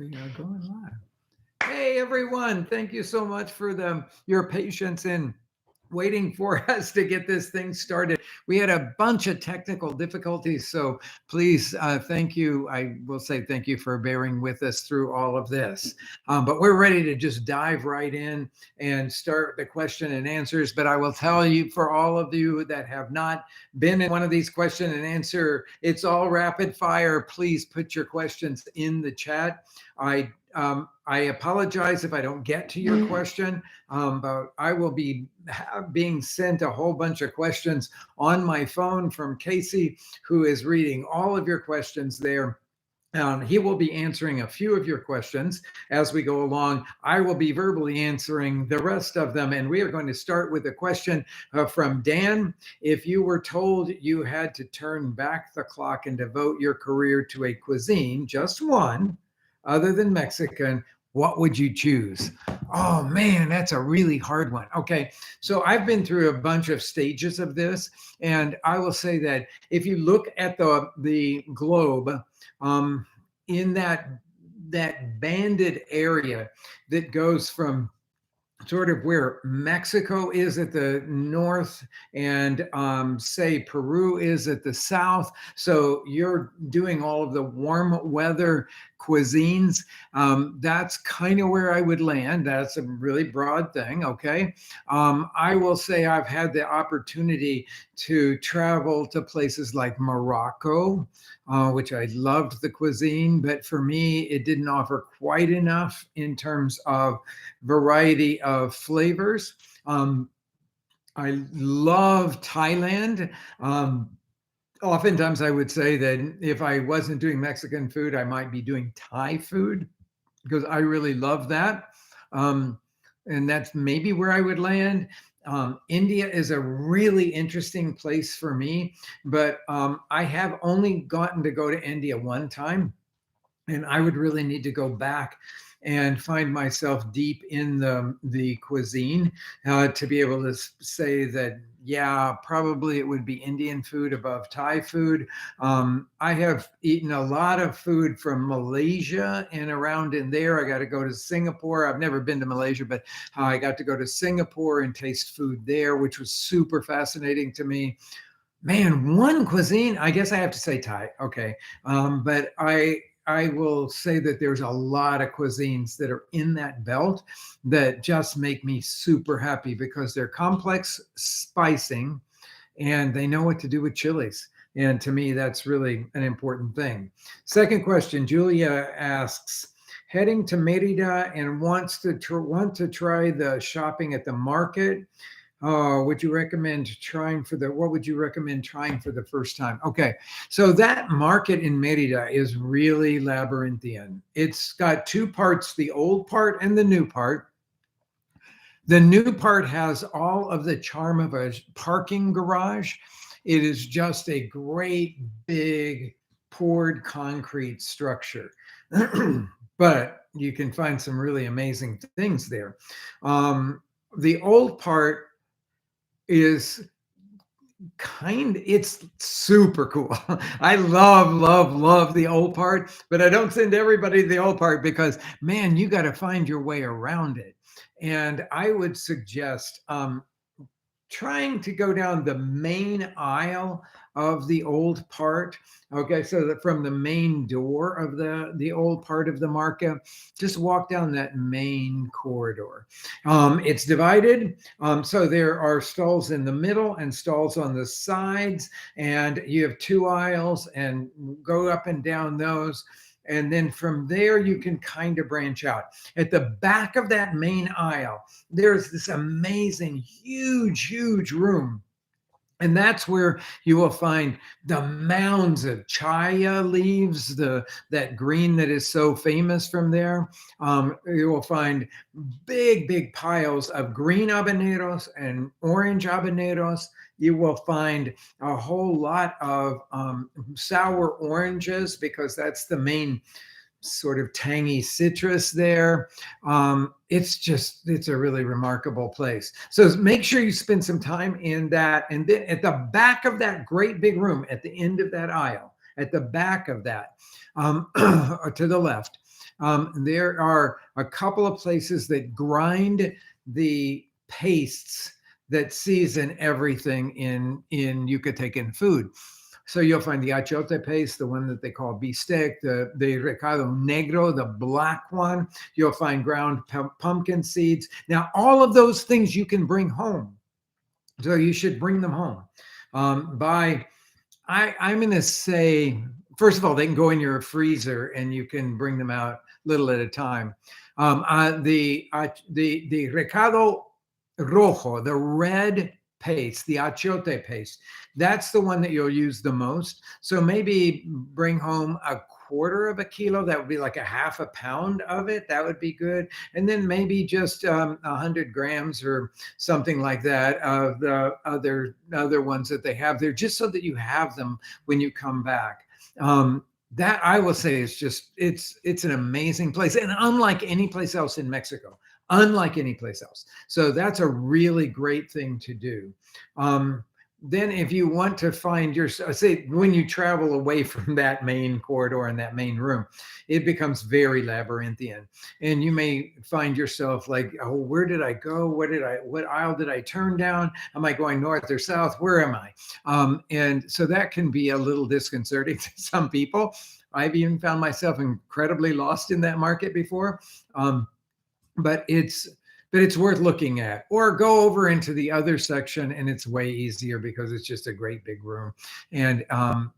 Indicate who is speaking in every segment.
Speaker 1: We are going live. Hey everyone, thank you so much for your patience in waiting for us to get this thing started. We had a bunch of technical difficulties, so please thank you. I will say thank you for bearing with us through all of this. But we're ready to just dive right in and start the question and answers. But I will tell you, for all of you that have not been in one of these question and answer, it's all rapid fire. Please put your questions in the chat. I apologize if I don't get to your question, but I will be being sent a whole bunch of questions on my phone from Casey, who is reading all of your questions there. He will be answering a few of your questions as we go along. I will be verbally answering the rest of them. And we are going to start with a question from Dan. If you were told you had to turn back the clock and devote your career to a cuisine, just one, other than Mexican, what would you choose? Oh man, that's a really hard one. Okay, so I've been through a bunch of stages of this, and I will say that if you look at the globe, in that banded area that goes from sort of where Mexico is at the north and say Peru is at the south. So you're doing all of the warm weather cuisines. That's kind of where I would land. That's a really broad thing. Okay. I will say I've had the opportunity to travel to places like Morocco, which I loved the cuisine, but for me, it didn't offer quite enough in terms of variety of flavors. I love Thailand. Oftentimes, I would say that if I wasn't doing Mexican food, I might be doing Thai food because I really love that. And that's maybe where I would land. India is a really interesting place for me, but I have only gotten to go to India one time, and I would really need to go back and find myself deep in the cuisine to be able to say that, yeah, probably it would be Indian food above Thai food. I have eaten a lot of food from Malaysia and around in there. I got to go to Singapore. I've never been to Malaysia, but I got to go to Singapore and taste food there, which was super fascinating to me. Man, one cuisine, I guess I have to say Thai. Okay. But I will say that there's a lot of cuisines that are in that belt that just make me super happy because they're complex spicing and they know what to do with chilies. And to me, that's really an important thing. Second question, Julia asks, heading to Merida and want to try the shopping at the market. What would you recommend trying for the first time? Okay, so that market in Merida is really labyrinthian. It's got two parts, the old part and the new part. The new part has all of the charm of a parking garage. It is just a great big poured concrete structure. But you can find some really amazing things there. The old part is it's super cool. I love the old part, but I don't send everybody to the old part because, man, you got to find your way around it. And I would suggest trying to go down the main aisle of the old part. Okay, so that from the main door of the old part of the market, just walk down that main corridor. It's divided, so there are stalls in the middle and stalls on the sides, and you have two aisles and go up and down those. And then from there, you can kind of branch out. At the back of that main aisle, there's this amazing, huge room. And that's where you will find the mounds of chaya leaves, that green that is so famous from there. You will find big piles of green habaneros and orange habaneros. You will find a whole lot of sour oranges because that's the main sort of tangy citrus there. It's a really remarkable place. So make sure you spend some time in that. And then at the back of that great big room, at the end of that aisle, at the back of that, to the left, There are a couple of places that grind the pastes that season everything in Yucatecan food. So you'll find the achiote paste, the one that they call beefsteak, the recado negro, the black one. You'll find ground pumpkin seeds. Now, all of those things you can bring home. So you should bring them home. I'm going to say, first of all, they can go in your freezer and you can bring them out little at a time. The recado rojo, the red paste, the achiote paste, that's the one that you'll use the most. So maybe bring home a quarter of a kilo. That would be like a half a pound of it. That would be good. And then maybe just 100 grams or something like that of the other ones that they have there, just so that you have them when you come back. That I will say is just, it's an amazing place, and unlike any place else in Mexico, unlike any place else. So that's a really great thing to do. Then if you want to find your, say, when you travel away from that main corridor and that main room, it becomes very labyrinthian, and you may find yourself like, oh, where did I go? What aisle did I turn down? Am I going north or south? Where am I? And so that can be a little disconcerting to some people. I've even found myself incredibly lost in that market before. But it's worth looking at, or go over into the other section, and it's way easier because it's just a great big room, and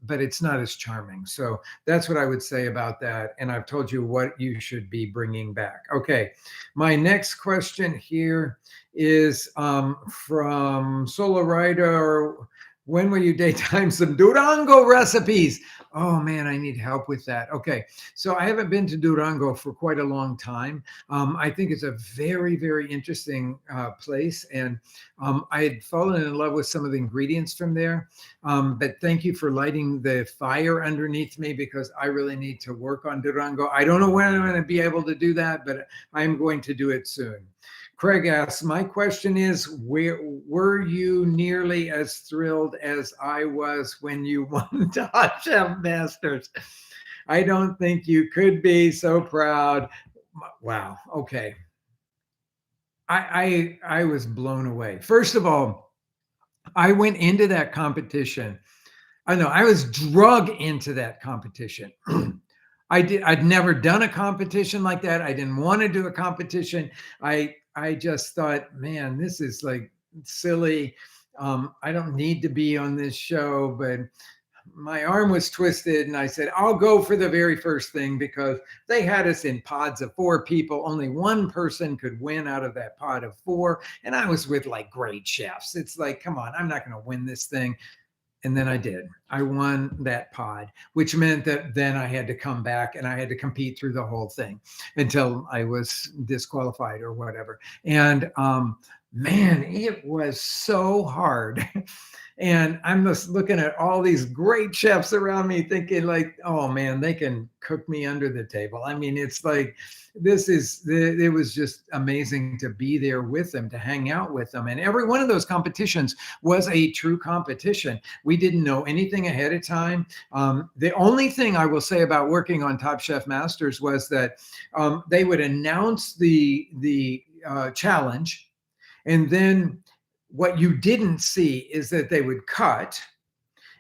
Speaker 1: but it's not as charming. So that's what I would say about that. And I've told you what you should be bringing back. Okay, my next question here is from Solo Rider. When will you daytime some Durango recipes? Oh man, I need help with that. Okay, so I haven't been to Durango for quite a long time. I think it's a very, very interesting place, and I had fallen in love with some of the ingredients from there. But thank you for lighting the fire underneath me, because I really need to work on Durango. I don't know when I'm going to be able to do that, but I'm going to do it soon. Craig asks, my question is, were you nearly as thrilled as I was when you won Top Chef Masters? I don't think you could be so proud. Wow. Okay. I was blown away. First of all, I went into that competition. I know I was drug into that competition. I'd never done a competition like that. I didn't want to do a competition. I just thought, man, this is like silly. I don't need to be on this show, but my arm was twisted, and I said, I'll go for the very first thing, because they had us in pods of 4 people. Only one person could win out of that pod of 4. And I was with like great chefs. It's like, come on, I'm not going to win this thing. And then I did. I won that pod, which meant that then I had to come back and I had to compete through the whole thing until I was disqualified or whatever. And man, it was so hard. And I'm just looking at all these great chefs around me thinking like, oh man, they can cook me under the table. I mean, it's like, it was just amazing to be there with them, to hang out with them. And every one of those competitions was a true competition. We didn't know anything ahead of time. The only thing I will say about working on Top Chef Masters was that they would announce the challenge, and then what you didn't see is that they would cut,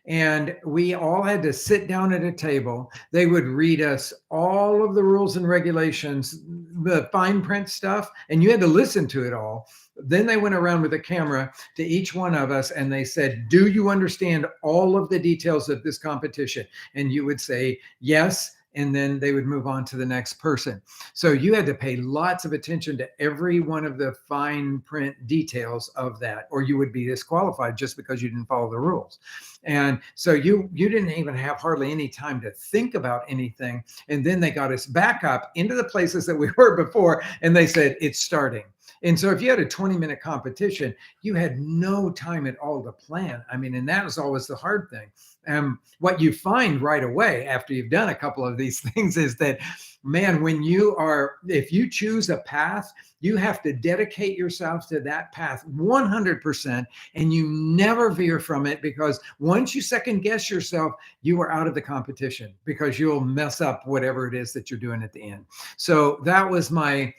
Speaker 1: and we all had to sit down at a table. They would read us all of the rules and regulations, the fine print stuff, and you had to listen to it all. Then they went around with a camera to each one of us, and they said, do you understand all of the details of this competition? And you would say, yes. And then they would move on to the next person. So you had to pay lots of attention to every one of the fine print details of that, or you would be disqualified just because you didn't follow the rules. And so you didn't even have hardly any time to think about anything. And then they got us back up into the places that we were before, and they said, it's starting. And so if you had a 20-minute competition, you had no time at all to plan. I mean, and that was always the hard thing. What you find right away after you've done a couple of these things is that man, if you choose a path, you have to dedicate yourself to that path 100%, and you never veer from it, because once you second guess yourself, you are out of the competition, because you'll mess up whatever it is that you're doing at the end. So that was my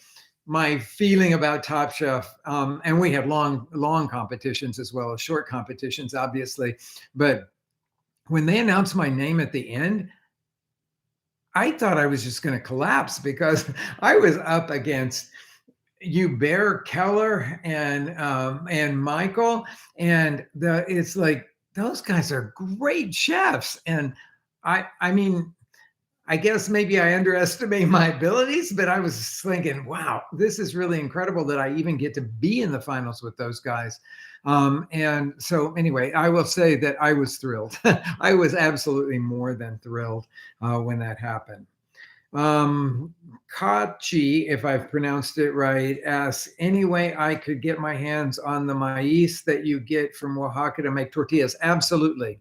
Speaker 1: feeling about Top Chef. And we have long competitions as well as short competitions, obviously. But when they announced my name at the end, I thought I was just going to collapse, because I was up against Hubert Keller and Michael, and it's like, those guys are great chefs. And I mean, I guess maybe I underestimate my abilities, but I was thinking, wow, this is really incredible that I even get to be in the finals with those guys. And so anyway, I will say that I was thrilled. I was absolutely more than thrilled when that happened. Kachi, if I've pronounced it right, asks, any way I could get my hands on the maize that you get from Oaxaca to make tortillas? Absolutely.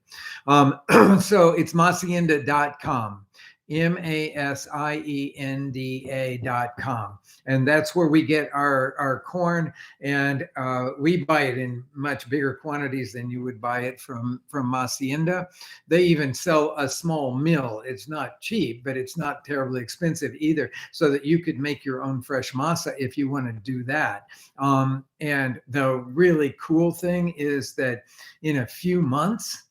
Speaker 1: So it's masienda.com. Masienda.com. And that's where we get our corn, and we buy it in much bigger quantities than you would buy it from Masienda. They even sell a small mill. It's not cheap, but it's not terribly expensive either, so that you could make your own fresh masa if you want to do that. And the really cool thing is that in a few months,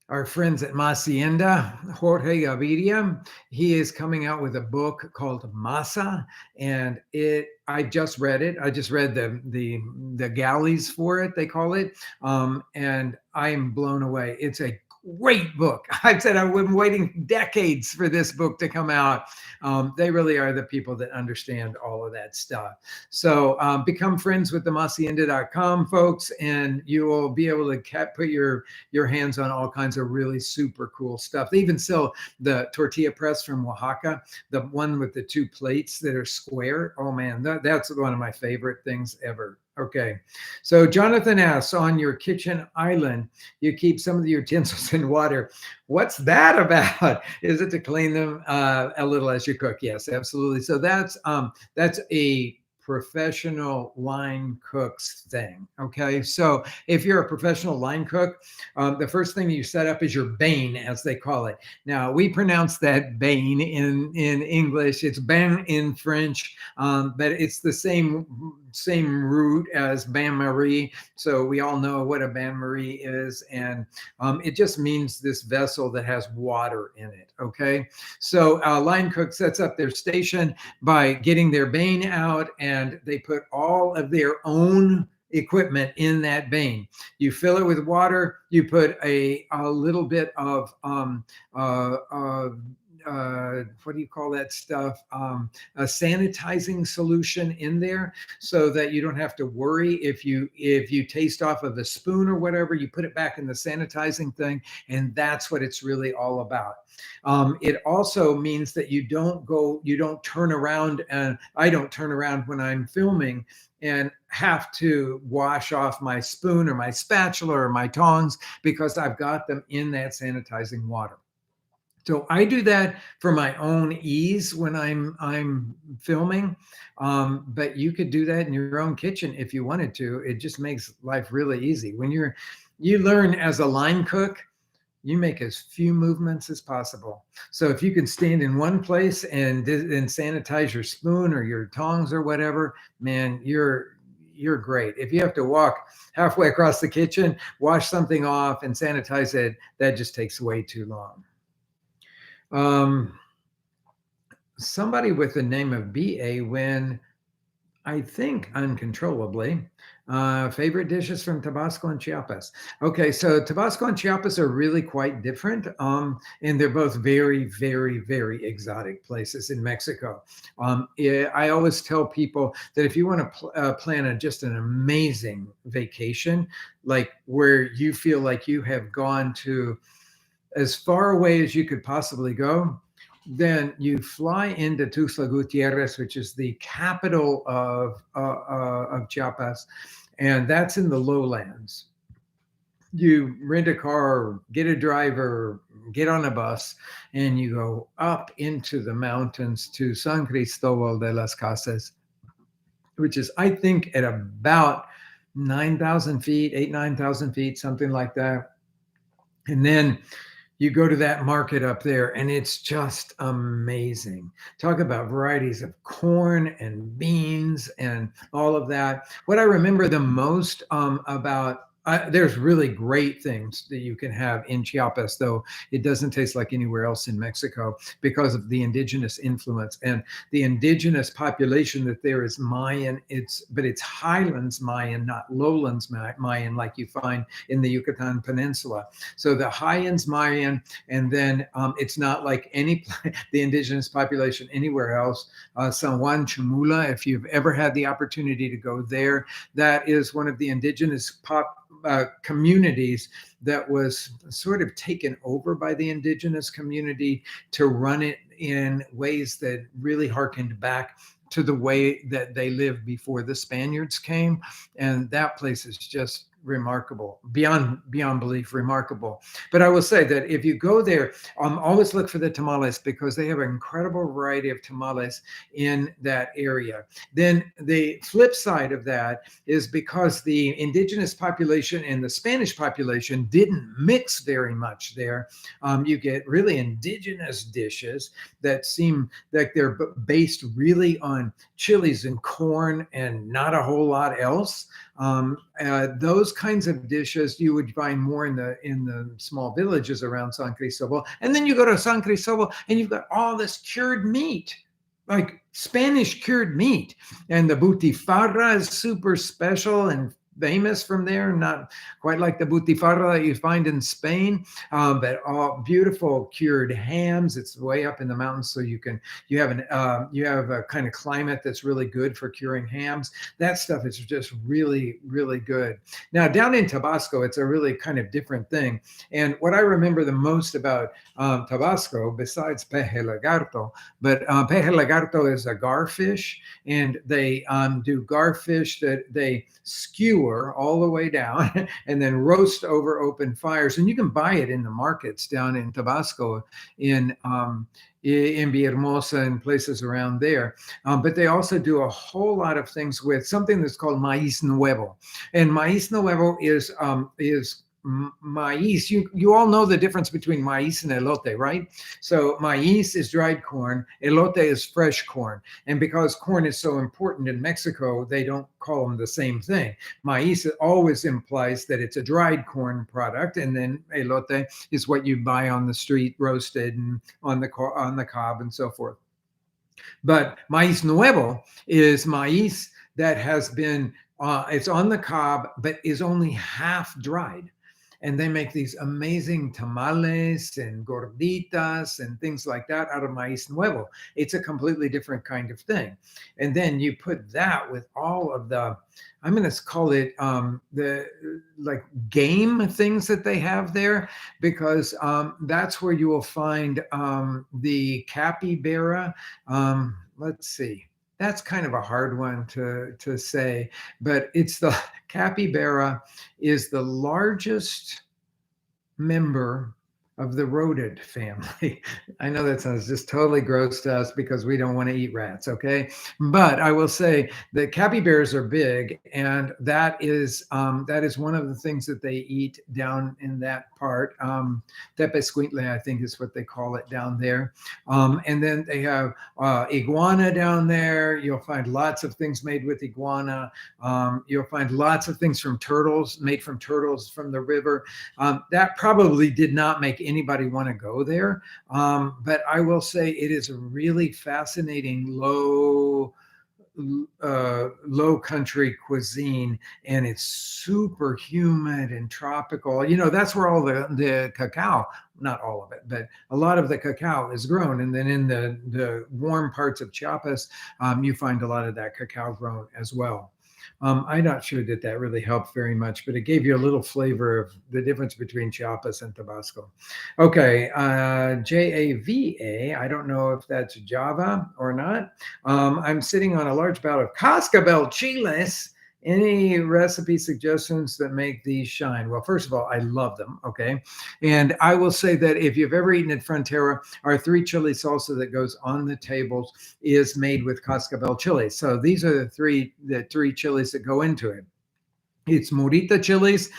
Speaker 1: our friends at Masienda, Jorge Gaviria, he is coming out with a book called Masa, and I just read it. I just read the galleys for it, they call it, and I am blown away. It's a great book. I've said I've been waiting decades for this book to come out. They really are the people that understand all of that stuff. So become friends with the Masienda.com folks, and you will be able to put your hands on all kinds of really super cool stuff. They even sell the tortilla press from Oaxaca, the one with the two plates that are square. Oh man, that's one of my favorite things ever. Okay, so Jonathan asks, on your kitchen island, you keep some of the utensils in water. What's that about? Is it to clean them a little as you cook? Yes, absolutely. So that's a professional line cook's thing. Okay, so if you're a professional line cook, the first thing you set up is your bain, as they call it. Now we pronounce that bain in English. It's bain in French, but it's the same root as bain-marie. So we all know what a bain-marie is, and it just means this vessel that has water in it. Okay, so a line cook sets up their station by getting their bain out, and they put all of their own equipment in that bain. You fill it with water. You put a little bit of what do you call that stuff? A sanitizing solution in there, so that you don't have to worry if you taste off of a spoon or whatever. You put it back in the sanitizing thing, and that's what it's really all about. It also means that you don't turn around, and I don't turn around when I'm filming and have to wash off my spoon or my spatula or my tongs, because I've got them in that sanitizing water. So I do that for my own ease when I'm filming, but you could do that in your own kitchen if you wanted to. It just makes life really easy. When you learn as a line cook, you make as few movements as possible. So if you can stand in one place and sanitize your spoon or your tongs or whatever, man, you're great. If you have to walk halfway across the kitchen, wash something off and sanitize it, that just takes way too long. Somebody with the name of BA when I think uncontrollably. Favorite dishes from Tabasco and Chiapas. Okay, so Tabasco and Chiapas are really quite different, and they're both very, very, very exotic places in Mexico. I always tell people that if you want to plan just an amazing vacation, like where you feel like you have gone to as far away as you could possibly go, then you fly into Tuxtla Gutierrez, which is the capital of Chiapas, and that's in the lowlands. You rent a car, get a driver, get on a bus and you go up into the mountains to San Cristobal de las Casas, which is, I think, at about 9,000 feet, 9,000 feet, something like that. And then you go to that market up there and it's just amazing. Talk about varieties of corn and beans and all of that. What I remember the most about there's really great things that you can have in Chiapas, though it doesn't taste like anywhere else in Mexico because of the indigenous influence and the indigenous population that there is Mayan. But it's highlands Mayan, not lowlands Mayan, like you find in the Yucatan Peninsula. So the highlands Mayan, and then it's not like the indigenous population anywhere else. San Juan Chamula, if you've ever had the opportunity to go there, that is one of the indigenous communities that was sort of taken over by the indigenous community to run it in ways that really harkened back to the way that they lived before the Spaniards came. And that place is just remarkable, beyond belief, remarkable. But I will say that if you go there, always look for the tamales because they have an incredible variety of tamales in that area. Then the flip side of that is because the indigenous population and the Spanish population didn't mix very much there. You get really indigenous dishes that seem like they're based really on chilies and corn and not a whole lot else. Those kinds of dishes you would find more in the small villages around San Cristobal. And then you go to San Cristobal and you've got all this cured meat, like Spanish cured meat. And the butifarra is super special and famous from there, not quite like the butifarra that you find in Spain, but all beautiful cured hams. It's way up in the mountains, so you have a kind of climate that's really good for curing hams. That stuff is just really, really good. Now down in Tabasco, it's a really kind of different thing. And what I remember the most about Tabasco, besides peje lagarto, but peje lagarto is a garfish, and they do garfish that they skewer all the way down and then roast over open fires. And you can buy it in the markets down in Tabasco, in Villahermosa and places around there. But they also do a whole lot of things with something that's called maíz nuevo. And maíz nuevo is maíz. You all know the difference between maíz and elote, right? So maíz is dried corn, elote is fresh corn. And because corn is so important in Mexico, they don't call them the same thing. Maíz always implies that it's a dried corn product, and then elote is what you buy on the street, roasted and on the cob and so forth. But maíz nuevo is maíz that has been it's on the cob but is only half dried. And they make these amazing tamales and gorditas and things like that out of maíz nuevo. It's a completely different kind of thing. And then you put that with all of the, I'm going to call it the like game things that they have there, because that's where you will find the capybara. Let's see. That's kind of a hard one to say, but it's the capybara is the largest member of the rodent family. I know that sounds just totally gross to us because we don't want to eat rats, okay? But I will say that capybaras are big, and that is one of the things that they eat down in that part. Tepescuintle, I think is what they call it down there. And then they have iguana down there. You'll find lots of things made with iguana. You'll find lots of things from turtles, made from turtles from the river. That probably did not make anybody want to go there. But I will say it is a really fascinating low country cuisine, and it's super humid and tropical. You know, that's where all the cacao, not all of it, but a lot of the cacao is grown. And then in the warm parts of Chiapas, you find a lot of that cacao grown as well. I'm not sure that really helped very much, but it gave you a little flavor of the difference between Chiapas and Tabasco. Okay, Java. I don't know if that's Java or not. I'm sitting on a large bout of Cascabel chiles Any recipe suggestions that make these shine? Well, first of all, I love them. Okay. And I will say that if you've ever eaten at Frontera, our three chili salsa that goes on the tables is made with cascabel chili. So these are the three chilies that go into it. It's Morita chilies,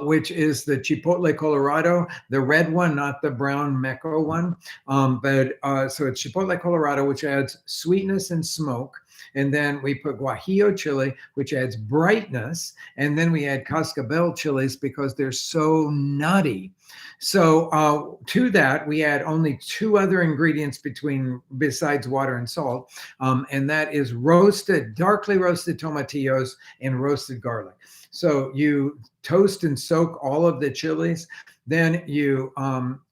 Speaker 1: which is the Chipotle Colorado, the red one, not the brown Meco one. So it's Chipotle Colorado, which adds sweetness and smoke. And then we put Guajillo chili, which adds brightness. And then we add Cascabel chilies because they're so nutty. So to that, we add only two other ingredients besides water and salt. And that is darkly roasted tomatillos and roasted garlic. So you toast and soak all of the chilies. Then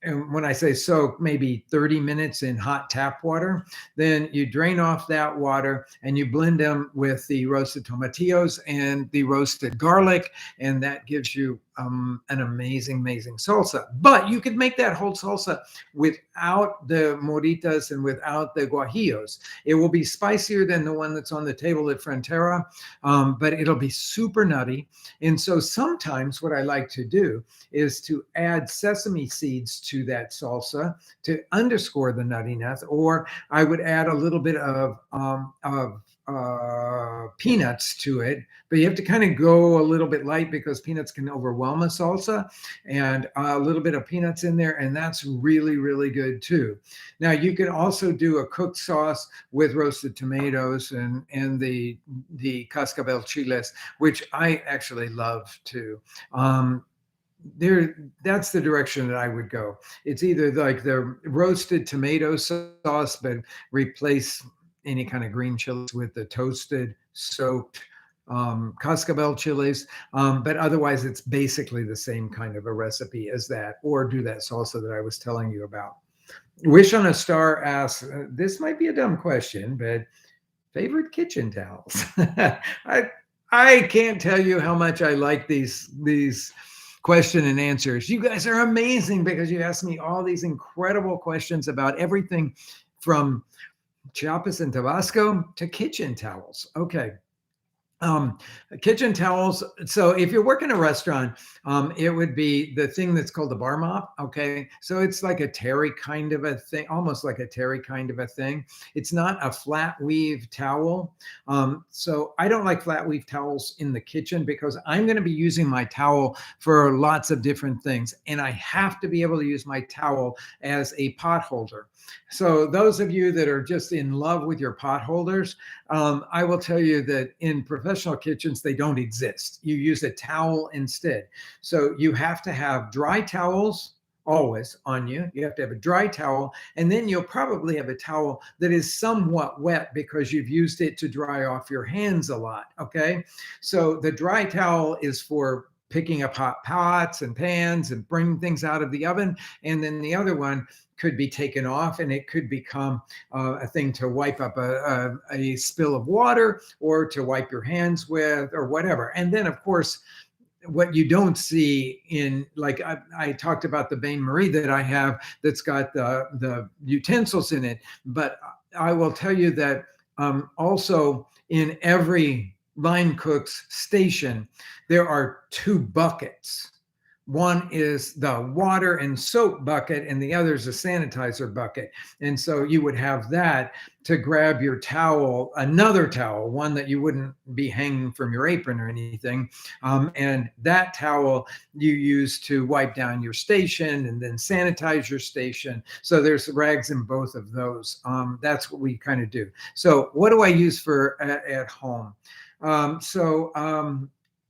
Speaker 1: and when I say soak, maybe 30 minutes in hot tap water. Then you drain off that water and you blend them with the roasted tomatillos and the roasted garlic. And that gives you an amazing, amazing salsa. But you could make that whole salsa without the moritas and without the guajillos. It will be spicier than the one that's on the table at Frontera, but it'll be super nutty. And so sometimes what I like to do is to add sesame seeds to that salsa to underscore the nuttiness, or I would add a little bit of peanuts to it, but you have to kind of go a little bit light because peanuts can overwhelm a salsa, and a little bit of peanuts in there, and that's really, really good too. Now you can also do a cooked sauce with roasted tomatoes and the cascabel chiles, which I actually love too. That's the direction that I would go. It's either like the roasted tomato sauce, but replace any kind of green chilies with the toasted, soaked cascabel chilies. But otherwise, it's basically the same kind of a recipe as that, or do that salsa that I was telling you about. Wish on a Star asks, this might be a dumb question, but favorite kitchen towels? I can't tell you how much I like these question and answers. You guys are amazing because you ask me all these incredible questions about everything from Chiapas and Tabasco to kitchen towels. Okay. Um, Kitchen towels. So if you're working a restaurant, it would be the thing that's called the bar mop. Okay. So it's like a terry kind of a thing, almost like a terry kind of a thing. It's not a flat weave towel. So I don't like flat weave towels in the kitchen because I'm going to be using my towel for lots of different things. And I have to be able to use my towel as a pot holder. So those of you that are just in love with your pot holders, I will tell you that in professional kitchens, they don't exist. You use a towel instead. So you have to have dry towels always on you. You have to have a dry towel, and then you'll probably have a towel that is somewhat wet because you've used it to dry off your hands a lot. Okay. So the dry towel is for picking up hot pots and pans and bringing things out of the oven. And then the other one could be taken off, and it could become a thing to wipe up a spill of water or to wipe your hands with or whatever. And then, of course, what you don't see in, like I talked about the Bain Marie that I have that's got the utensils in it, but I will tell you that also in every line cook's station, there are two buckets. One is the water and soap bucket, and the other is a sanitizer bucket. And so you would have that to grab your towel, another towel, one that you wouldn't be hanging from your apron or anything. And that towel you use to wipe down your station and then sanitize your station. So there's rags in both of those. That's what we kind of do. So what do I use for at home?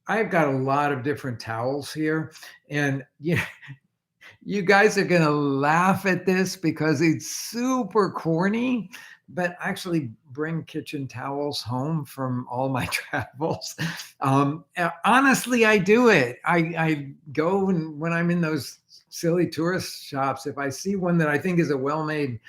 Speaker 1: I've got a lot of different towels here, and you guys are going to laugh at this because it's super corny, but I actually bring kitchen towels home from all my travels. Honestly, I do it. I go, and when I'm in those silly tourist shops, if I see one that I think is a well-made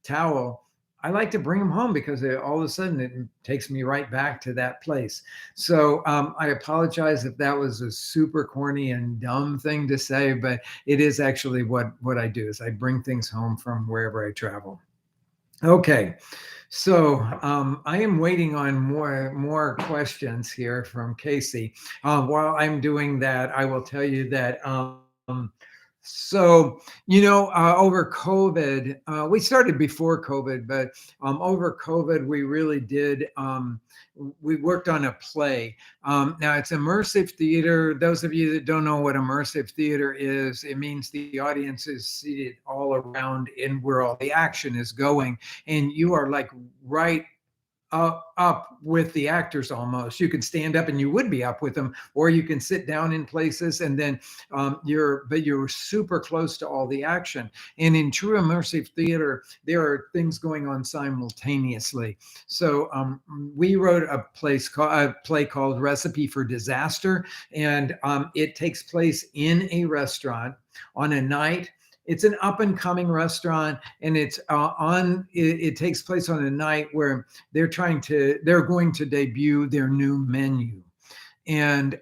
Speaker 1: towel, I like to bring them home because all of a sudden it takes me right back to that place. So I apologize if that was a super corny and dumb thing to say, but it is actually what I do is I bring things home from wherever I travel. Okay. So I am waiting on more questions here from Casey. While I'm doing that, I will tell you that over COVID, we started before COVID, but over COVID, we really did. We worked on a play. Now it's immersive theater. Those of you that don't know what immersive theater is, it means the audience is seated all around in where all the action is going, and you are like right up with the actors almost. You can stand up and you would be up with them, or you can sit down in places, and then you're super close to all the action. And in true immersive theater, there are things going on simultaneously. So we wrote a play called Recipe for Disaster, and it takes place in a restaurant on a night. It's an up and coming restaurant, and it takes place on a night where they're going to debut their new menu. And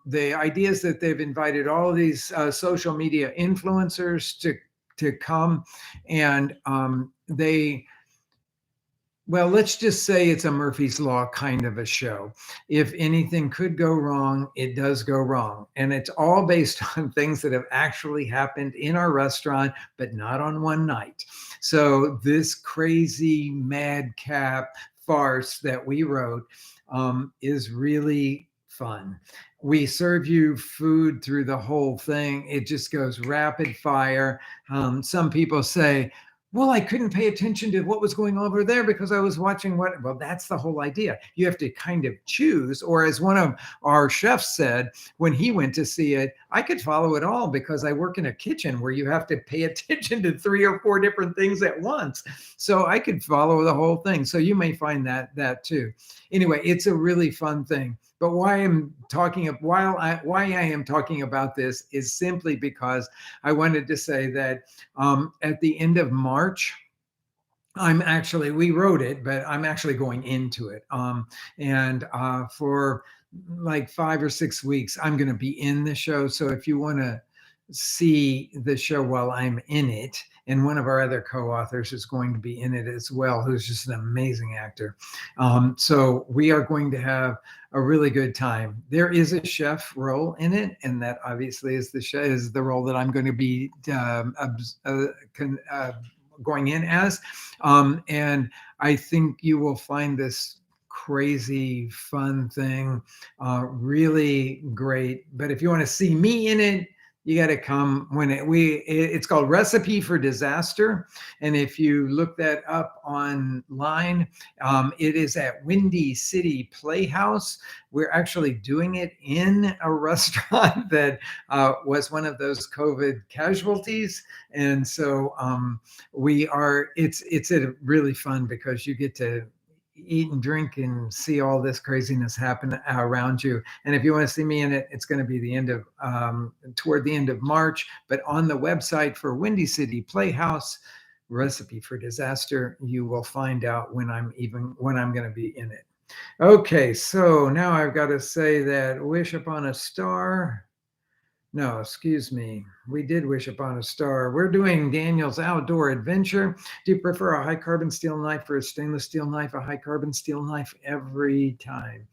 Speaker 1: the idea is that they've invited all of these social media influencers to come, and they well, let's just say it's a Murphy's Law kind of a show. If anything could go wrong, it does go wrong. And it's all based on things that have actually happened in our restaurant, but not on one night. So this crazy madcap farce that we wrote is really fun. We serve you food through the whole thing. It just goes rapid fire. Some people say, well, I couldn't pay attention to what was going on over there because I was watching what. Well, that's the whole idea. You have to kind of choose. Or as one of our chefs said when he went to see it, I could follow it all because I work in a kitchen where you have to pay attention to 3 or 4 different things at once. So I could follow the whole thing. So you may find that too. Anyway, it's a really fun thing. But why I am talking about this is simply because I wanted to say that at the end of March, we wrote it, but I'm actually going into it. And for like 5 or 6 weeks, I'm going to be in the show. So if you want to see the show while I'm in it, and one of our other co-authors is going to be in it as well, who's just an amazing actor. So we are going to have a really good time. There is a chef role in it, and that obviously is the role that I'm going to be going in as. And I think you will find this crazy fun thing really great. But if you want to see me in it, you got to come when it's called Recipe for Disaster. And if you look that up online, it is at Windy City Playhouse. We're actually doing it in a restaurant that was one of those COVID casualties. And so it's really fun because you get to eat and drink and see all this craziness happen around you. And if you want to see me in it, it's going to be toward the end of March. But on the website for Windy City Playhouse, Recipe for Disaster, you will find out when I'm going to be in it. Okay, so now I've got to say that Wish Upon a Star. No, excuse me. We did Wish Upon a Star. We're doing Daniel's Outdoor Adventure. Do you prefer a high carbon steel knife or a stainless steel knife? A high carbon steel knife every time.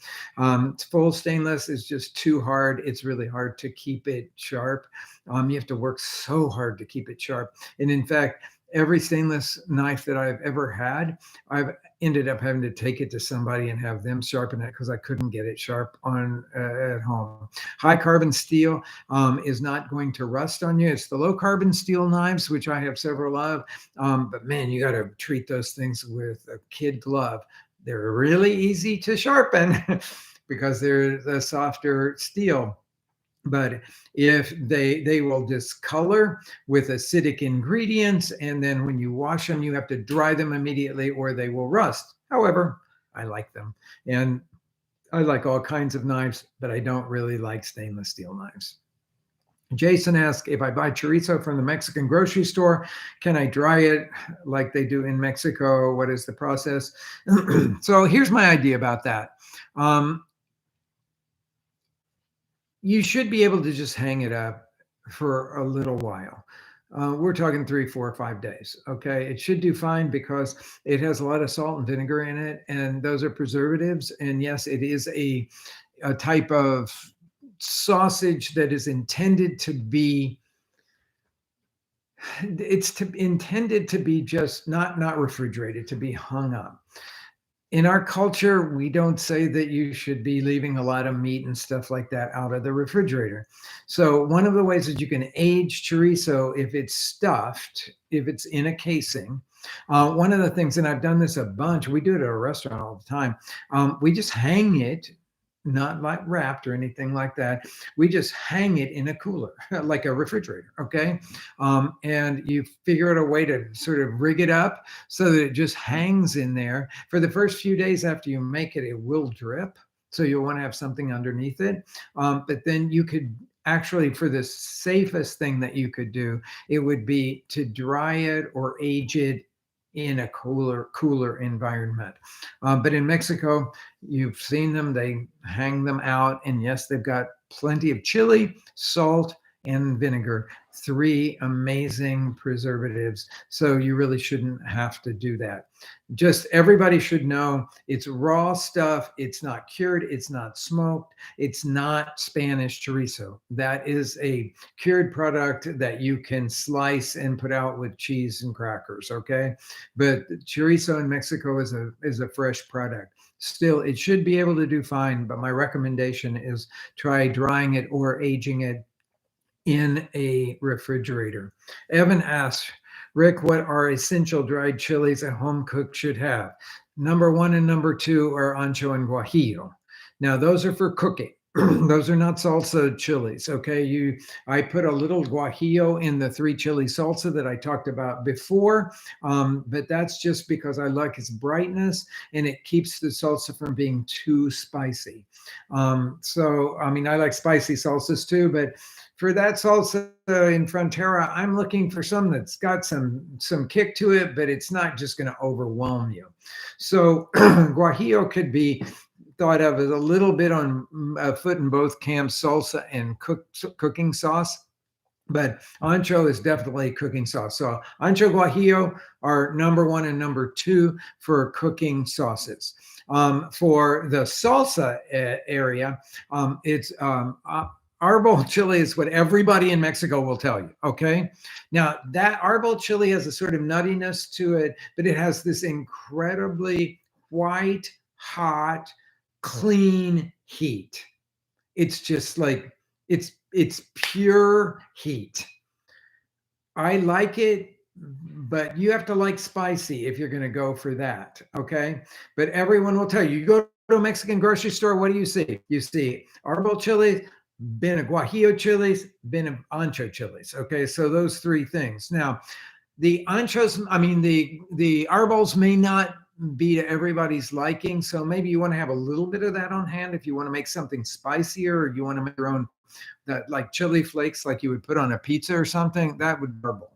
Speaker 1: Full stainless is just too hard. It's really hard to keep it sharp. You have to work so hard to keep it sharp. And in fact, every stainless knife that I've ever had, I've ended up having to take it to somebody and have them sharpen it because I couldn't get it sharp at home. High carbon steel is not going to rust on you. It's the low carbon steel knives, which I have several of. But man, you got to treat those things with a kid glove. They're really easy to sharpen because they're the softer steel. But if they will discolor with acidic ingredients, and then when you wash them, you have to dry them immediately or they will rust. However, I like them. And I like all kinds of knives, but I don't really like stainless steel knives. Jason asked, if I buy chorizo from the Mexican grocery store, can I dry it like they do in Mexico? What is the process? So here's my idea about that. You should be able to just hang it up for a little while. We're talking 3, 4, 5 days. Okay. It should do fine because it has a lot of salt and vinegar in it, and those are preservatives. And yes, it is a type of sausage that is intended to be intended to be just not refrigerated, to be hung up. In our culture, we don't say that you should be leaving a lot of meat and stuff like that out of the refrigerator. So one of the ways that you can age chorizo, if it's stuffed, if it's in a casing, one of the things, and I've done this a bunch, we do it at a restaurant all the time. We just hang it, not like wrapped or anything like that. We just hang it in a cooler, like a refrigerator. Okay. And you figure out a way to sort of rig it up so that it just hangs in there. For the first few days after you make it, it will drip. So you'll want to have something underneath it. But then you could actually, for the safest thing that you could do, it would be to dry it or age it in a cooler environment. But in Mexico, you've seen them, they hang them out. And yes, they've got plenty of chili, salt, and vinegar, three amazing preservatives. So you really shouldn't have to do that. Just everybody should know it's raw stuff. It's not cured. It's not smoked. It's not Spanish chorizo. That is a cured product that you can slice and put out with cheese and crackers. Okay. But chorizo in Mexico is a fresh product. Still, it should be able to do fine. But my recommendation is try drying it or aging it in a refrigerator. Evan asks, Rick, what are essential dried chilies a home cook should have? Number one and number two are ancho and guajillo. Now, those are for cooking. Those are not salsa chilies. Okay. I put a little guajillo in the three chili salsa that I talked about before. But that's just because I like its brightness and it keeps the salsa from being too spicy. So, I mean, I like spicy salsas too, but for that salsa in Frontera, I'm looking for some that's got some kick to it, but it's not just going to overwhelm you. So guajillo could be thought of as a little bit on a foot in both camps, salsa and cooking sauce. But ancho is definitely cooking sauce. So ancho guajillo are number one and number two for cooking sauces. For the salsa area, it's arbol chili is what everybody in Mexico will tell you. Okay. Now that arbol chili has a sort of nuttiness to it, but it has this incredibly white, hot, clean heat. It's just like it's pure heat. I like it, but you have to like spicy if you're going to go for that. Okay. But everyone will tell you, you go to a Mexican grocery store, what do you see? You see arbol chili, bin of guajillo chilies, bin of ancho chilies. Okay. So those three things. Now, the anchos, I mean, the arbols may not be to everybody's liking. So maybe you want to have a little bit of that on hand if you want to make something spicier, or you want to make your own that like chili flakes like you would put on a pizza or something, that would be horrible.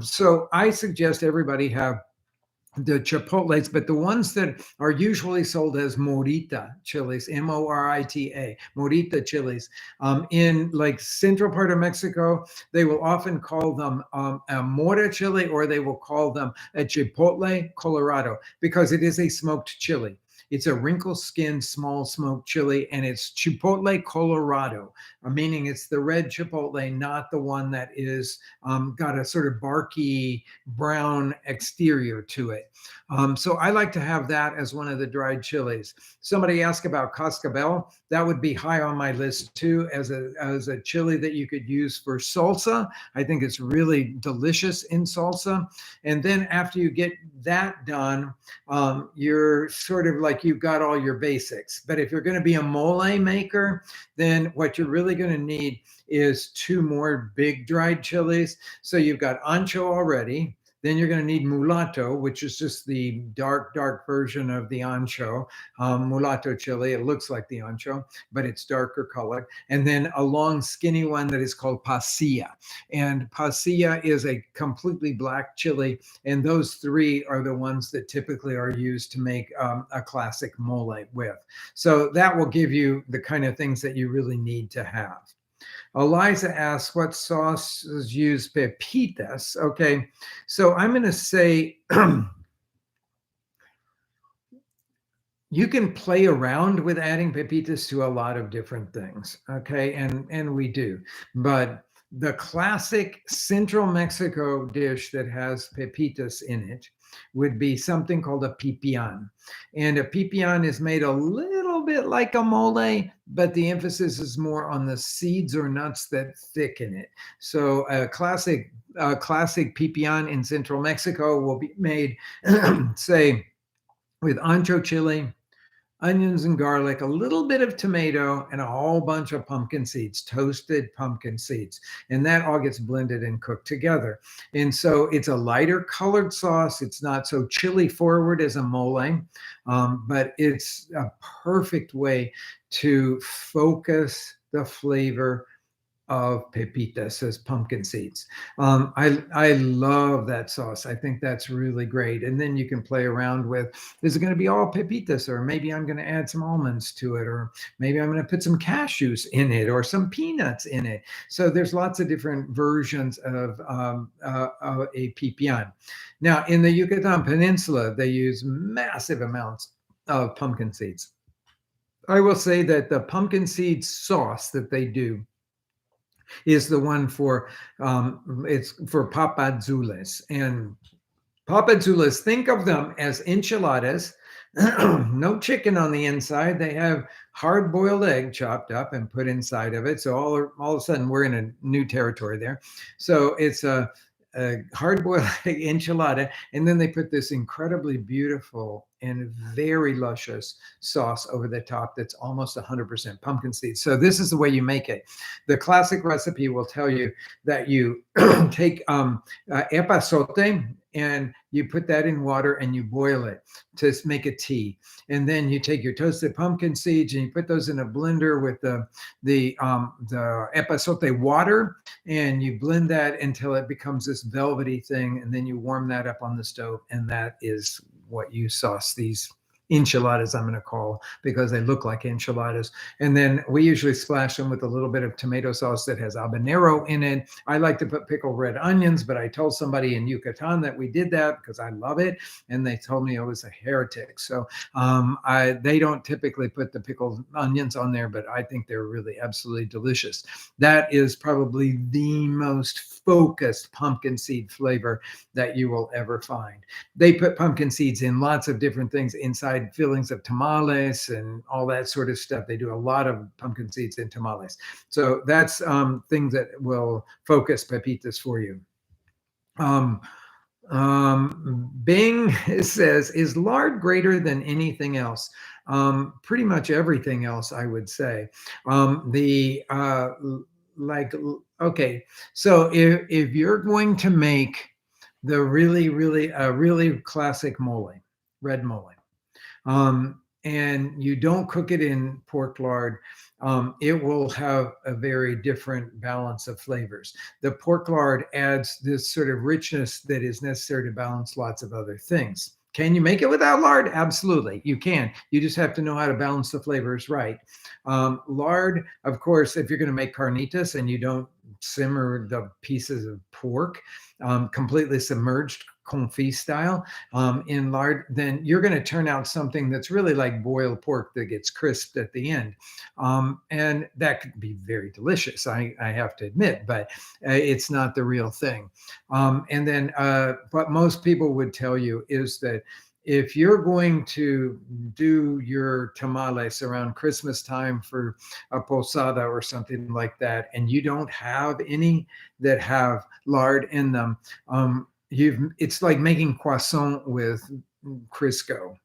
Speaker 1: So I suggest everybody have the chipotles, but the ones that are usually sold as morita chilies, Morita, morita chilies, in like central part of Mexico, they will often call them a mora chili, or they will call them a chipotle colorado, because it is a smoked chili. It's a wrinkle-skinned, small smoked chili, and it's chipotle colorado, meaning it's the red chipotle, not the one that is got a sort of barky brown exterior to it. So I like to have that as one of the dried chilies. Somebody asked about cascabel. That would be high on my list too, as a chili that you could use for salsa. I think it's really delicious in salsa. And then after you get that done, you're sort of like you've got all your basics. But if you're going to be a mole maker, then what you're really going to need is two more big dried chilies. So you've got ancho already. Then you're going to need mulatto, which is just the dark version of the ancho. Mulatto chili. It looks like the ancho, but it's darker colored. And then a long, skinny one that is called pasilla. And pasilla is a completely black chili. And those three are the ones that typically are used to make a classic mole with. So that will give you the kind of things that you really need to have. Eliza asks, what sauces use pepitas? Okay, so I'm going to say you can play around with adding pepitas to a lot of different things. Okay, and we do, but the classic Central Mexico dish that has pepitas in it would be something called a pipián. And a pipián is made a little bit like a mole, but the emphasis is more on the seeds or nuts that thicken it. So a classic pipián in Central Mexico will be made, say, with ancho chili, onions and garlic, a little bit of tomato, and a whole bunch of pumpkin seeds, toasted pumpkin seeds. And that all gets blended and cooked together. And so it's a lighter colored sauce. It's not so chili forward as a mole, but it's a perfect way to focus the flavor of pepitas as pumpkin seeds. I love that sauce. I think that's really great. And then you can play around with, is it going to be all pepitas, or maybe I'm going to add some almonds to it, or maybe I'm going to put some cashews in it or some peanuts in it. So there's lots of different versions of a pipián. Now in the Yucatan Peninsula, they use massive amounts of pumpkin seeds. I will say that the pumpkin seed sauce that they do is the one for it's for papadzules. And papadzules, think of them as enchiladas, no chicken on the inside. They have hard boiled egg chopped up and put inside of it. So all of a sudden we're in a new territory there. So it's a hard-boiled enchilada, and then they put this incredibly beautiful and very luscious sauce over the top that's almost 100% pumpkin seeds. So this is the way you make it. The classic recipe will tell you that you take epazote and you put that in water and you boil it to make a tea. And then you take your toasted pumpkin seeds and you put those in a blender with the epazote water, and you blend that until it becomes this velvety thing. And then you warm that up on the stove, and that is what you sauce these enchiladas, I'm going to call, because they look like enchiladas. And then we usually splash them with a little bit of tomato sauce that has habanero in it. I like to put pickled red onions, but I told somebody in Yucatan that we did that because I love it, and they told me I was a heretic. So they don't typically put the pickled onions on there, but I think they're really absolutely delicious. That is probably the most focused pumpkin seed flavor that you will ever find. They put pumpkin seeds in lots of different things inside fillings of tamales and all that sort of stuff. They do a lot of pumpkin seeds in tamales. So that's things that will focus pepitas for you. Bing says, is lard greater than anything else? Pretty much everything else, I would say. Okay, so if you're going to make the really classic mole, red mole, and you don't cook it in pork lard, it will have a very different balance of flavors. The pork lard adds this sort of richness that is necessary to balance lots of other things. Can you make it without lard? Absolutely, you can. You just have to know how to balance the flavors right. Lard, of course, if you're going to make carnitas and you don't simmer the pieces of pork completely submerged confit style in lard, then you're going to turn out something that's really like boiled pork that gets crisped at the end. And that could be very delicious, I have to admit, but it's not the real thing. And then what most people would tell you is that if you're going to do your tamales around Christmas time for a posada or something like that, and you don't have any that have lard in them, it's like making croissant with Crisco.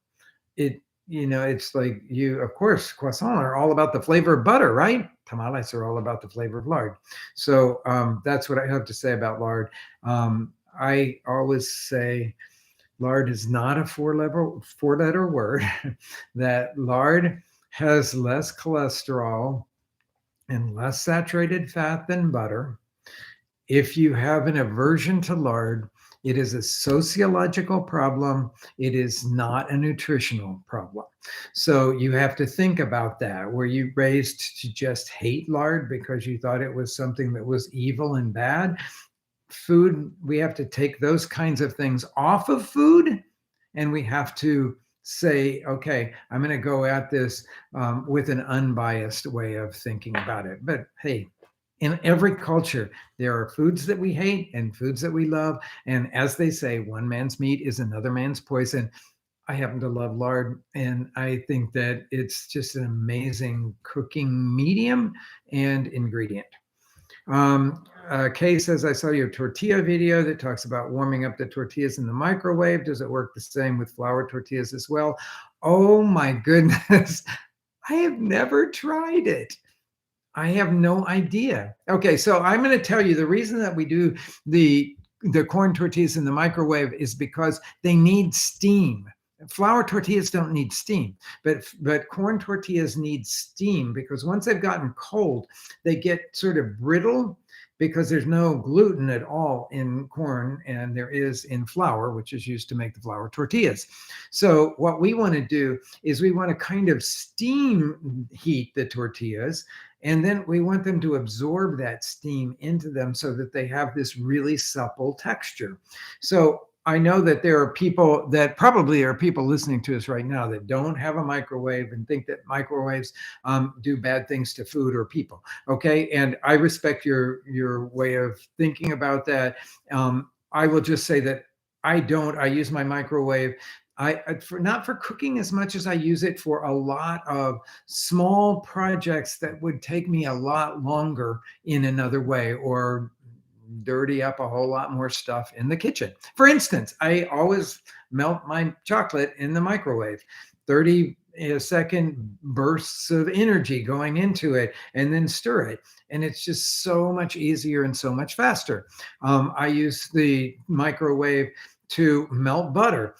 Speaker 1: It's like of course, croissants are all about the flavor of butter, right? Tamales are all about the flavor of lard. So that's what I have to say about lard. I always say lard is not a four-letter word. That lard has less cholesterol and less saturated fat than butter. If you have an aversion to lard, It is a sociological problem. It is not a nutritional problem. So you have to think about that. Were you raised to just hate lard because you thought it was something that was evil and bad? Food, we have to take those kinds of things off of food, and we have to say, okay, I'm going to go at this with an unbiased way of thinking about it. But hey, in every culture, there are foods that we hate and foods that we love. And as they say, one man's meat is another man's poison. I happen to love lard, and I think that it's just an amazing cooking medium and ingredient. Kay says, I saw your tortilla video that talks about warming up the tortillas in the microwave. Does it work the same with flour tortillas as well? Oh my goodness. I have never tried it. I have no idea. Okay, so I'm going to tell you the reason that we do the corn tortillas in the microwave is because they need steam. Flour tortillas don't need steam, but corn tortillas need steam because once they've gotten cold, they get sort of brittle because there's no gluten at all in corn and there is in flour, which is used to make the flour tortillas. So what we want to do is we want to kind of steam heat the tortillas, and then we want them to absorb that steam into them so that they have this really supple texture. So I know that there are people that probably are people listening to us right now that don't have a microwave and think that microwaves do bad things to food or people. Okay, and I respect your way of thinking about that. I will just say that I don't. I use my microwave. Not for cooking as much as I use it for a lot of small projects that would take me a lot longer in another way, or dirty up a whole lot more stuff in the kitchen. For instance, I always melt my chocolate in the microwave. 30-second bursts of energy going into it, and then stir it. And it's just so much easier and so much faster. I use the microwave to melt butter,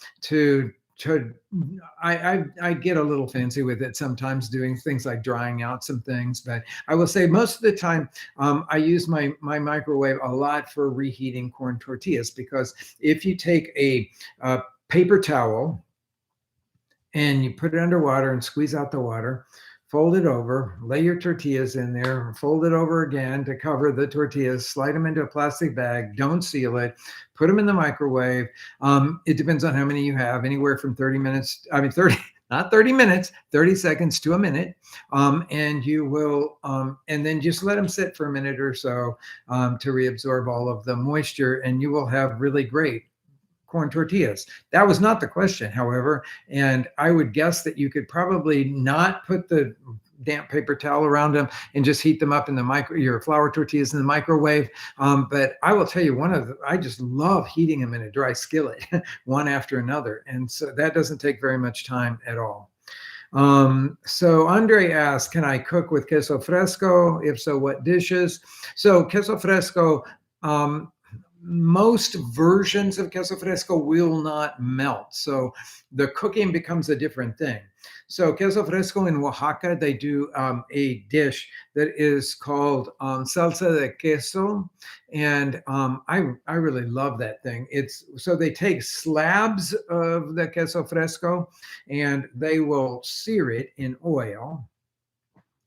Speaker 1: I get a little fancy with it sometimes, doing things like drying out some things, but I will say most of the time I use my microwave a lot for reheating corn tortillas, because if you take a paper towel and you put it under water and squeeze out the water, fold it over, lay your tortillas in there, fold it over again to cover the tortillas, slide them into a plastic bag, don't seal it, put them in the microwave. It depends on how many you have, anywhere from 30 minutes, not 30 minutes, 30 seconds to a minute. And you will, and then just let them sit for a minute or so to reabsorb all of the moisture, and you will have really great corn tortillas. That was not the question, however, and I would guess that you could probably not put the damp paper towel around them and just heat them up in your flour tortillas in the microwave. But I will tell you, I just love heating them in a dry skillet, one after another, and so that doesn't take very much time at all. So Andre asks, can I cook with queso fresco? If so, what dishes? So queso fresco, most versions of queso fresco will not melt. So the cooking becomes a different thing. So queso fresco in Oaxaca, they do a dish that is called salsa de queso. And I really love that thing. So they take slabs of the queso fresco and they will sear it in oil.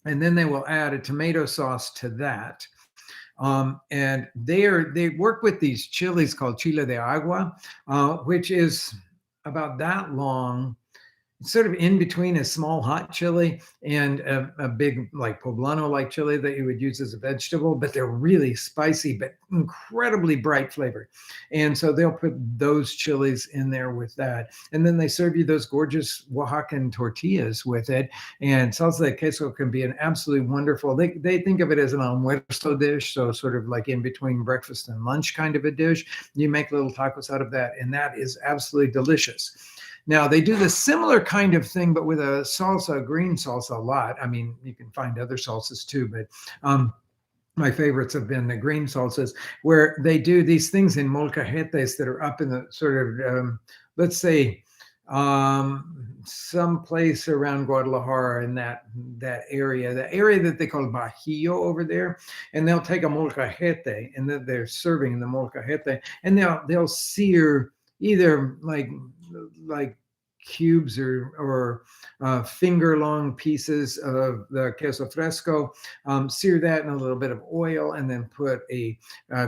Speaker 1: And then they will add a tomato sauce to that. And they work with these chilies called chile de agua, which is about that long, sort of in between a small hot chili and a big like poblano like chili that you would use as a vegetable, but they're really spicy but incredibly bright flavored. And so they'll put those chilies in there with that, and then they serve you those gorgeous Oaxacan tortillas with it. And salsa de queso can be an absolutely wonderful, they think of it as an almuerzo dish, so sort of like in between breakfast and lunch kind of a dish. You make little tacos out of that, and that is absolutely delicious. Now, they do the similar kind of thing, but with a salsa, green salsa, a lot. I mean, you can find other salsas too, but my favorites have been the green salsas, where they do these things in molcajetes that are up in the sort of, let's say, someplace around Guadalajara in that area, the area that they call Bajío over there, and they'll take a molcajete, and then they're serving the molcajete, and they'll sear either like cubes or finger long pieces of the queso fresco, sear that in a little bit of oil, and then put a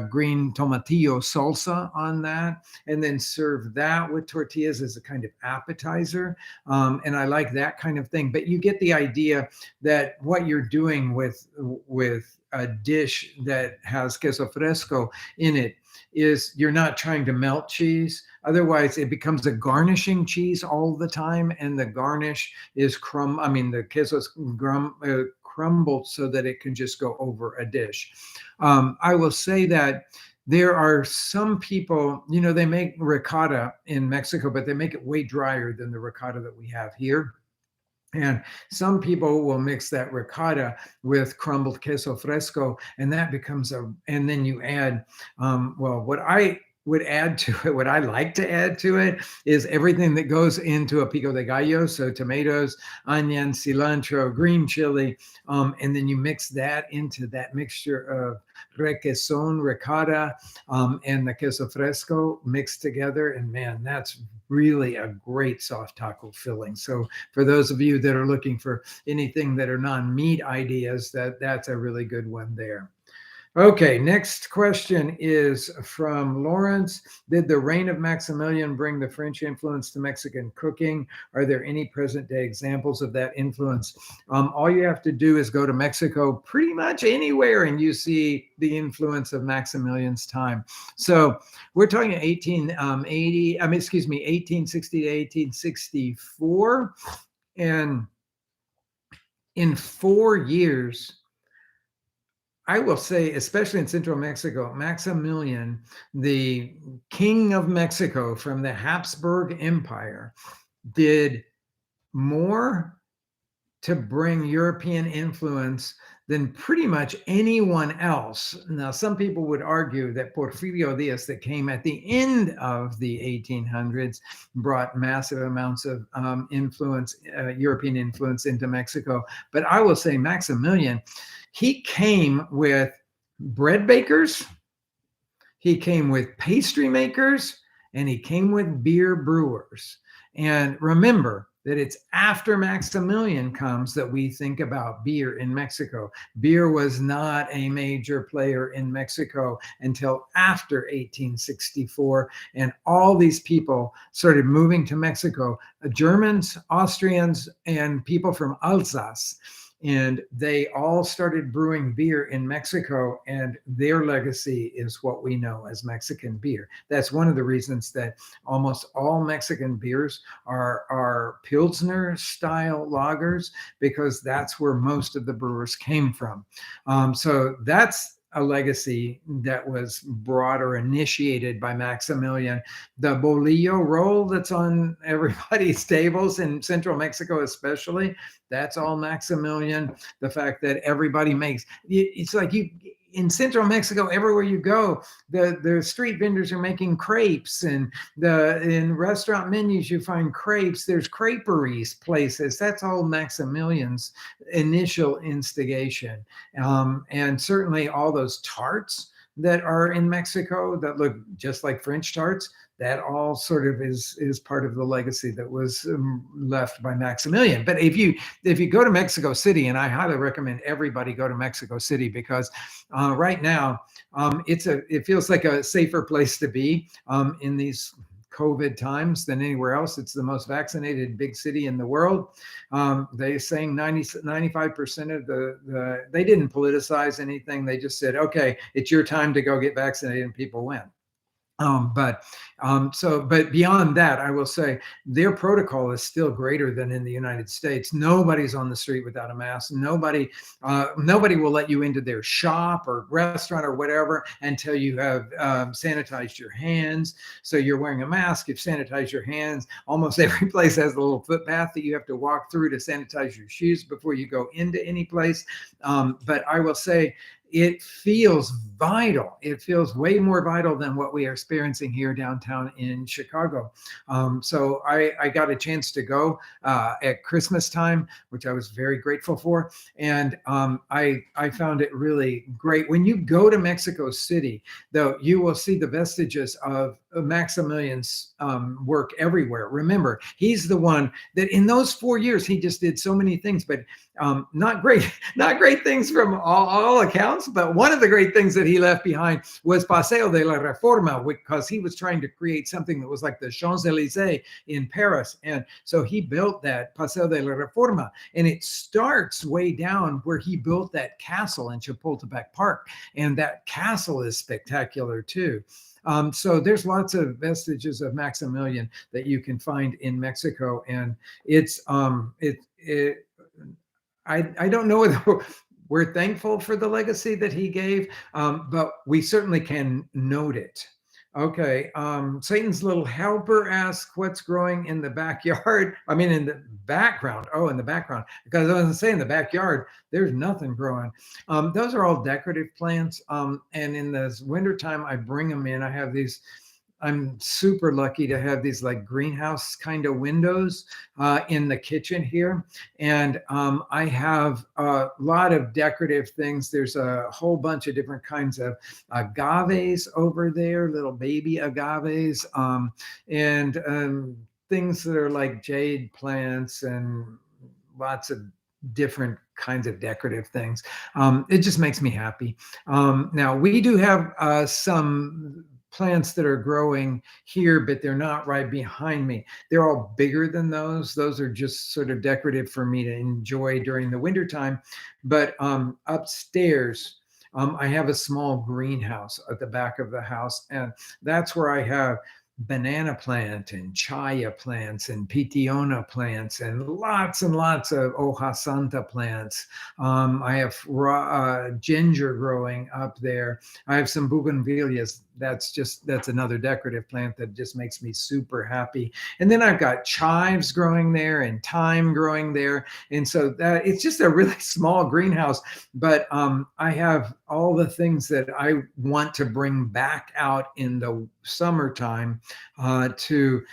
Speaker 1: green tomatillo salsa on that, and then serve that with tortillas as a kind of appetizer. And I like that kind of thing. But you get the idea that what you're doing with a dish that has queso fresco in it is you're not trying to melt cheese. Otherwise, it becomes a garnishing cheese all the time, and the garnish is the queso is crumbled so that it can just go over a dish. I will say that there are some people, they make ricotta in Mexico, but they make it way drier than the ricotta that we have here. And some people will mix that ricotta with crumbled queso fresco, and that becomes and then you add, what I would add to it, what I like to add to it is everything that goes into a pico de gallo. So tomatoes, onion, cilantro, green chili, and then you mix that into that mixture of requesón, ricotta, and the queso fresco mixed together. And man, that's really a great soft taco filling. So for those of you that are looking for anything that are non-meat ideas, that's a really good one there. Okay, next question is from Lawrence. Did the reign of Maximilian bring the French influence to Mexican cooking? Are there any present day examples of that influence? All you have to do is go to Mexico pretty much anywhere and you see the influence of Maximilian's time. So we're talking 1860 to 1864. And in 4 years, I will say, especially in Central Mexico, Maximilian, the king of Mexico from the Habsburg Empire, did more to bring European influence than pretty much anyone else. Now, some people would argue that Porfirio Diaz, that came at the end of the 1800s, brought massive amounts of influence, European influence into Mexico. But I will say Maximilian, he came with bread bakers, he came with pastry makers, and he came with beer brewers. And remember that it's after Maximilian comes that we think about beer in Mexico. Beer was not a major player in Mexico until after 1864. And all these people started moving to Mexico, Germans, Austrians, and people from Alsace. And they all started brewing beer in Mexico, and their legacy is what we know as Mexican beer. That's one of the reasons that almost all Mexican beers are Pilsner style lagers, because that's where most of the brewers came from. So that's a legacy that was brought or initiated by Maximilian. The bolillo roll that's on everybody's tables in Central Mexico especially, that's all Maximilian. The fact that everybody makes, it's like in Central Mexico, everywhere you go, the street vendors are making crepes, and in restaurant menus you find crepes. There's creperies places. That's all Maximilian's initial instigation. And certainly all those tarts that are in Mexico that look just like French tarts, that all sort of is part of the legacy that was left by Maximilian. But if you go to Mexico City, and I highly recommend everybody go to Mexico City, because right now it feels like a safer place to be in these COVID times than anywhere else. It's the most vaccinated big city in the world. They're saying 95% of they didn't politicize anything. They just said, okay, it's your time to go get vaccinated, and people went. But beyond that, I will say their protocol is still greater than in the United States. Nobody's on the street without a mask. Nobody will let you into their shop or restaurant or whatever until you have sanitized your hands. So you're wearing a mask, you've sanitized your hands. Almost every place has a little footpath that you have to walk through to sanitize your shoes before you go into any place. But I will say, it feels vital. It feels way more vital than what we are experiencing here downtown in Chicago. So I got a chance to go at Christmas time, which I was very grateful for. And I found it really great. When you go to Mexico City, though, you will see the vestiges of Maximilian's work everywhere. Remember, he's the one that in those 4 years, he just did so many things, but not great, not great things from all accounts. But one of the great things that he left behind was Paseo de la Reforma, because he was trying to create something that was like the Champs-Élysées in Paris. And so he built that Paseo de la Reforma, and it starts way down where he built that castle in Chapultepec Park. And that castle is spectacular too. So there's lots of vestiges of Maximilian that you can find in Mexico, and it's I don't know whether we're thankful for the legacy that he gave, but we certainly can note it. Okay, Satan's little helper asks what's growing in the backyard. I mean, in the background. Oh, in the background, because I was saying in the backyard, there's nothing growing. Those are all decorative plants. And in the wintertime, I bring them in. I have these. I'm super lucky to have these like greenhouse kind of windows in the kitchen here. And I have a lot of decorative things. There's a whole bunch of different kinds of agaves over there, little baby agaves, and things that are like jade plants and lots of different kinds of decorative things. It just makes me happy. Now, we do have some plants that are growing here, but they're not right behind me. They're all bigger than those. Those are just sort of decorative for me to enjoy during the wintertime. But upstairs, I have a small greenhouse at the back of the house, and that's where I have banana plant and chaya plants and pitiona plants and lots of hoja santa plants. I have ginger growing up there. I have some bougainvilleas. That's another decorative plant that just makes me super happy. And then I've got chives growing there and thyme growing there. And so that it's just a really small greenhouse, but I have all the things that I want to bring back out in the summertime to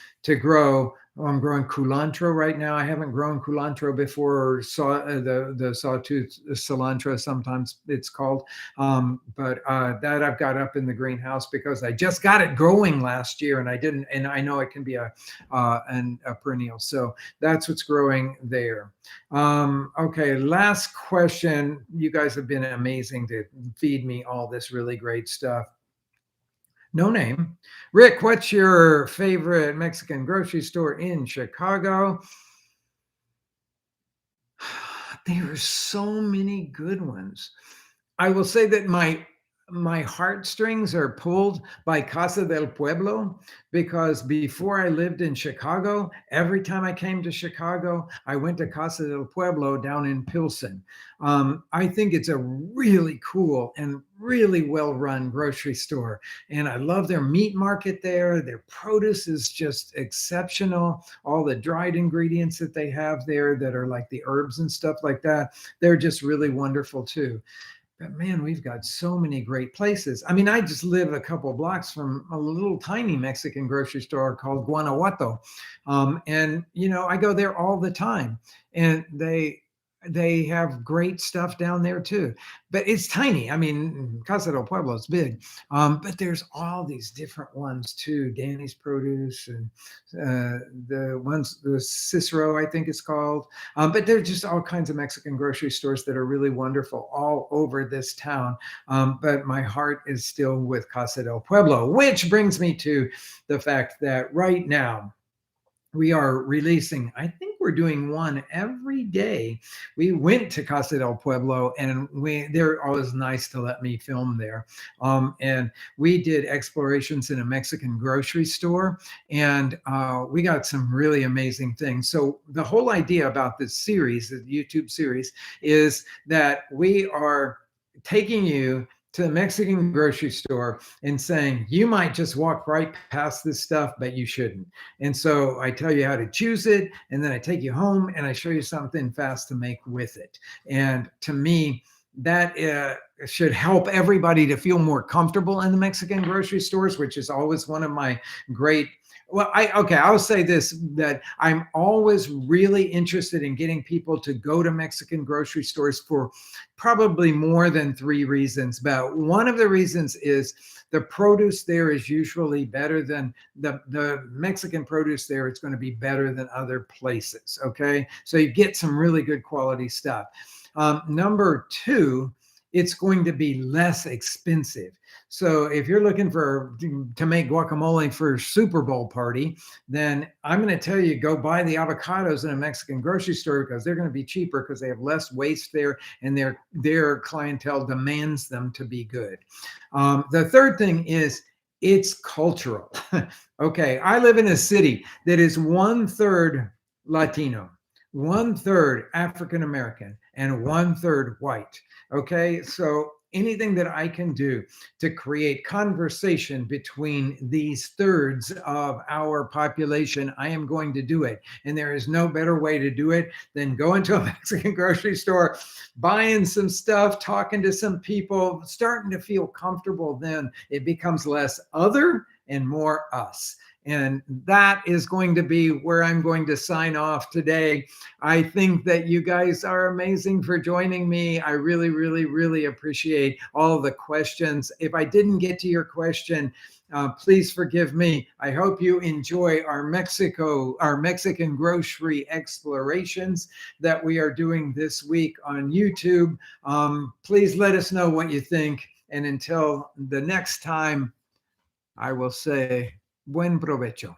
Speaker 1: grow. I'm growing culantro right now. I haven't grown culantro before, or the sawtooth cilantro, sometimes it's called. But that I've got up in the greenhouse because I just got it growing last year, and I didn't. And I know it can be a perennial. So that's what's growing there. Okay, last question. You guys have been amazing to feed me all this really great stuff. No name. Rick, what's your favorite Mexican grocery store in Chicago? There are so many good ones. I will say that my heartstrings are pulled by Casa del Pueblo, because before I lived in Chicago, every time I came to Chicago, I went to Casa del Pueblo down in Pilsen. I think it's a really cool and really well-run grocery store. And I love their meat market there. Their produce is just exceptional. All the dried ingredients that they have there that are like the herbs and stuff like that, they're just really wonderful too. But man, we've got so many great places. I mean, I just live a couple of blocks from a little tiny Mexican grocery store called Guanajuato. And, I go there all the time, and they have great stuff down there too, but it's tiny. I mean, Casa del Pueblo is big, but there's all these different ones too. Danny's Produce and the Cicero, I think it's called. But there's just all kinds of Mexican grocery stores that are really wonderful all over this town. But my heart is still with Casa del Pueblo, which brings me to the fact that right now, we are releasing, I think we're doing one every day. We went to Casa del Pueblo, and they're always nice to let me film there. And we did explorations in a Mexican grocery store, and we got some really amazing things. So the whole idea about this series, the YouTube series, is that we are taking you to the Mexican grocery store and saying, you might just walk right past this stuff, but you shouldn't. And so I tell you how to choose it, and then I take you home and I show you something fast to make with it. And to me, that should help everybody to feel more comfortable in the Mexican grocery stores, which is always one of my great. Well, I'll say this, that I'm always really interested in getting people to go to Mexican grocery stores for probably more than three reasons. But one of the reasons is the produce there is usually better than the Mexican produce there. It's going to be better than other places. Okay. So you get some really good quality stuff. Number two, it's going to be less expensive. So if you're looking to make guacamole for Super Bowl party, then I'm going to tell you, go buy the avocados in a Mexican grocery store because they're going to be cheaper because they have less waste there and their clientele demands them to be good. The third thing is it's cultural. Okay, I live in a city that is 1/3 Latino, 1/3 African American, and 1/3 white. Okay, so anything that I can do to create conversation between these thirds of our population, I am going to do it. And there is no better way to do it than go into a Mexican grocery store, buying some stuff, talking to some people, starting to feel comfortable. Then it becomes less other and more us. And that is going to be where I'm going to sign off today. I think that you guys are amazing for joining me. I really, really, really appreciate all the questions. If I didn't get to your question, please forgive me. I hope you enjoy our Mexican grocery explorations that we are doing this week on YouTube. Please let us know what you think. And until the next time, I will say, buen provecho.